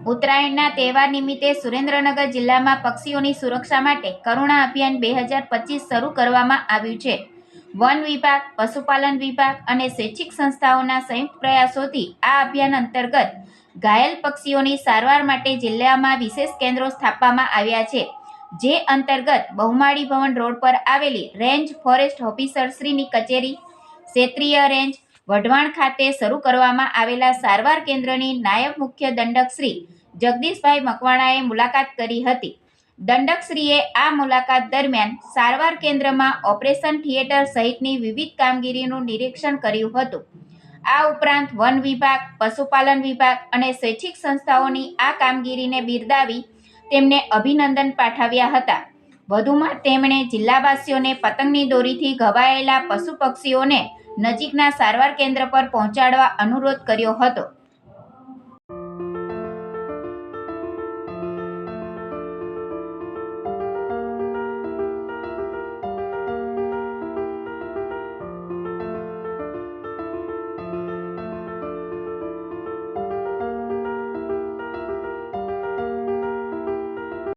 ઉત્તરાયણના તહેવાર નિમિત્તે સુરેન્દ્રનગર જિલ્લામાં પક્ષીઓની સુરક્ષા માટે કરુણા અભિયાન 2025 શરૂ કરવામાં આવ્યું છે. વન વિભાગ, પશુપાલન વિભાગ અને સ્વૈચ્છિક સંસ્થાઓના સંયુક્ત પ્રયાસોથી આ અભિયાન અંતર્ગત ઘાયલ પક્ષીઓની સારવાર માટે જિલ્લામાં વિશેષ કેન્દ્રો સ્થાપવામાં આવ્યા છે. જે અંતર્ગત બહુમાળી ભવન રોડ પર આવેલી રેન્જ ફોરેસ્ટ ઓફિસરશ્રીની કચેરી, ક્ષેત્રીય રેન્જ વઢવાણ ખાતે શરૂ કરવામાં આવેલા સારવાર કેન્દ્રની નાયબ મુખ્ય દંડક શ્રી જગદીશભાઈ મકવાણાએ મુલાકાત કરી હતી. દંડકશ્રીએ આ મુલાકાત દરમિયાન સારવાર કેન્દ્રમાં ઓપરેશન થિયેટર સહિતની વિવિધ કામગીરીનું નિરીક્ષણ કર્યું હતું. આ ઉપરાંત વન વિભાગ, પશુપાલન વિભાગ અને સ્વૈચ્છિક સંસ્થાઓની આ કામગીરીને બિરદાવી તેમને અભિનંદન પાઠવ્યા હતા. વધુમાં તેમણે જિલ્લાવાસીઓને પતંગની દોરીથી ઘવાયેલા પશુ પક્ષીઓને નજીકના સારવાર કેન્દ્ર પર પહોંચાડવા અનુરોધ કર્યો હતો.